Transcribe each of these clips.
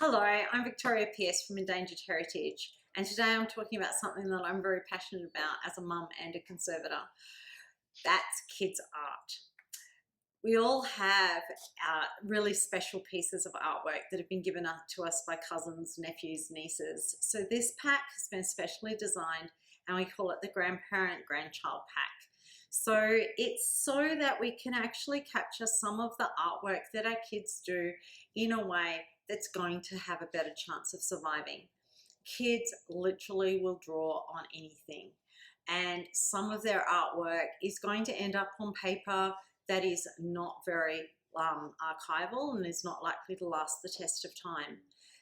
Hello, I'm Victoria Pearce from Endangered Heritage, and today I'm talking about something that I'm very passionate about as a mum and a conservator. That's kids' art. We all have really special pieces of artwork that have been given to us by cousins, nephews, nieces. So this pack has been specially designed and we call it the Grandparent Grandchild Pack. So it's so that we can actually capture some of the artwork that our kids do in a way that's going to have a better chance of surviving. Kids literally will draw on anything, and some of their artwork is going to end up on paper that is not very archival and is not likely to last the test of time.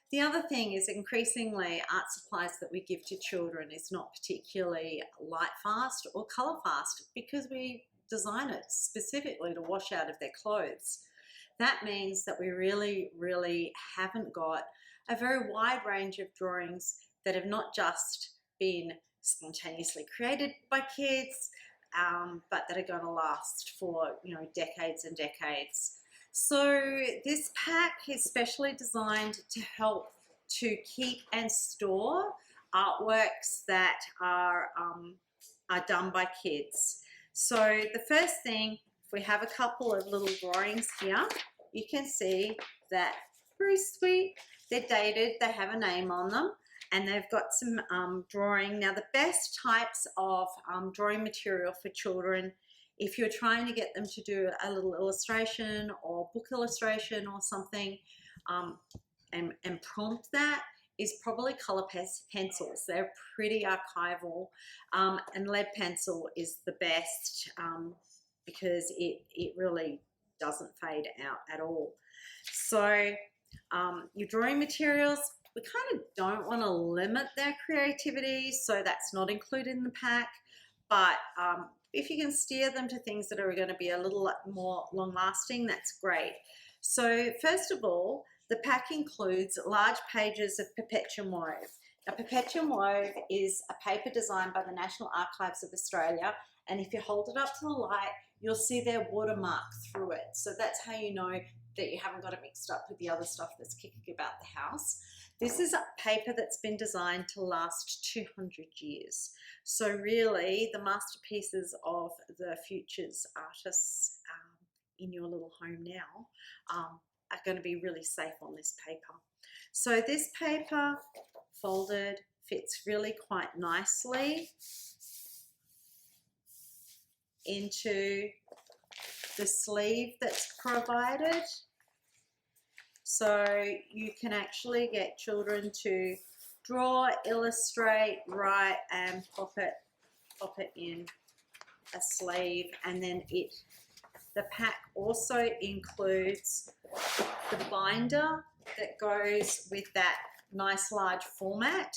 The other thing is increasingly art supplies that we give to children is not particularly light fast or colour fast because we design it specifically to wash out of their clothes. That means that we really haven't got a very wide range of drawings that have not just been spontaneously created by kids, but that are going to last for decades and decades. So this pack is specially designed to help to keep and store artworks that are done by kids. So the first thing, if we have a couple of little drawings here, you can see that very sweet. They're dated, they have a name on them, and they've got some drawing. Now the best types of drawing material for children, if you're trying to get them to do a little illustration or book illustration or something and prompt that, is probably colour pencils. They're pretty archival, and lead pencil is the best because it really doesn't fade out at all. So your drawing materials, we kind of don't want to limit their creativity, so that's not included in the pack, but if you can steer them to things that are going to be a little more long lasting, that's great. So first of all, the pack includes large pages of Perpetuum Wove. Now Perpetuum Wove is a paper designed by the National Archives of Australia, and if you hold it up to the light, you'll see their watermark through it. So that's how you know that you haven't got it mixed up with the other stuff that's kicking about the house. This is a paper that's been designed to last 200 years. So really, the masterpieces of the future's artists in your little home now are going to be really safe on this paper. So this paper, folded, fits really quite nicely into the sleeve that's provided. So you can actually get children to draw, illustrate, write, and pop it in a sleeve. And then the pack also includes the binder that goes with that nice large format.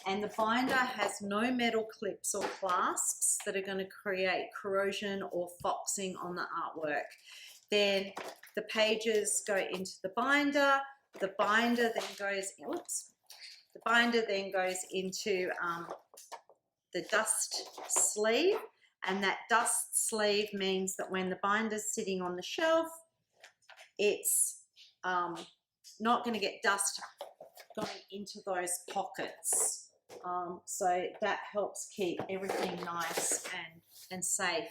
And the binder has no metal clips or clasps that are going to create corrosion or foxing on the artwork. Then the pages go into the binder. The binder then goes, into the dust sleeve, and that dust sleeve means that when the binder's sitting on the shelf, it's not going to get dust going into those pockets. So that helps keep everything nice and safe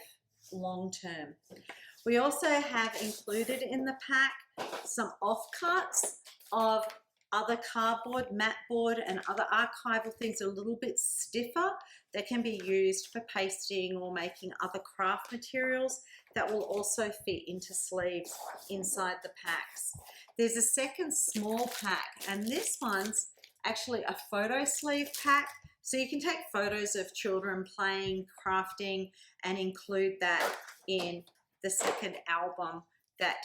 long term. We also have included in the pack some offcuts of other cardboard, mat board, and other archival things that are a little bit stiffer that can be used for pasting or making other craft materials that will also fit into sleeves inside the packs. There's a second small pack, and this one's actually a photo sleeve pack. So you can take photos of children playing, crafting, and include that in the second album that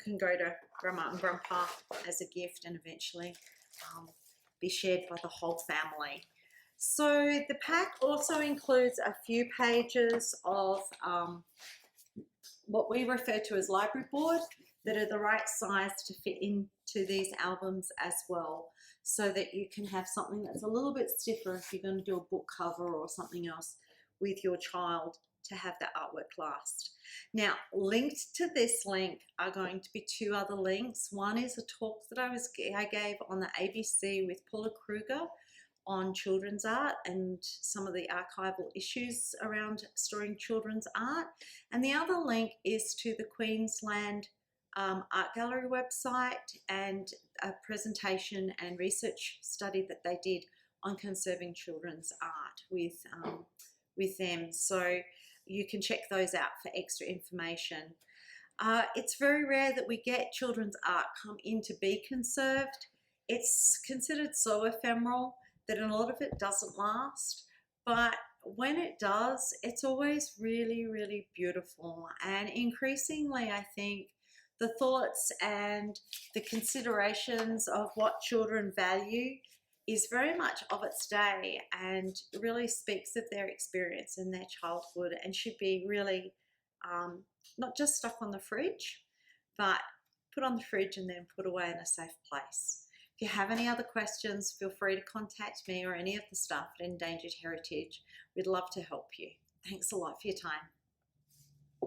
can go to Grandma and Grandpa as a gift and eventually be shared by the whole family. So the pack also includes a few pages of what we refer to as library board that are the right size to fit into these albums as well, so that you can have something that's a little bit stiffer if you're going to do a book cover or something else with your child to have that artwork last. Now, linked to this link are going to be two other links. One is a talk that I gave on the ABC with Paula Kruger on children's art and some of the archival issues around storing children's art. And the other link is to the Queensland Art Gallery website and a presentation and research study that they did on conserving children's art with them. So you can check those out for extra information. It's very rare that we get children's art come in to be conserved. It's considered so ephemeral that a lot of it doesn't last, but when it does, it's always really, really beautiful. And increasingly, I think the thoughts and the considerations of what children value is very much of its day and really speaks of their experience in their childhood, and should be really not just stuck on the fridge, but put on the fridge and then put away in a safe place. If you have any other questions, feel free to contact me or any of the staff at Endangered Heritage. We'd love to help you. Thanks a lot for your time.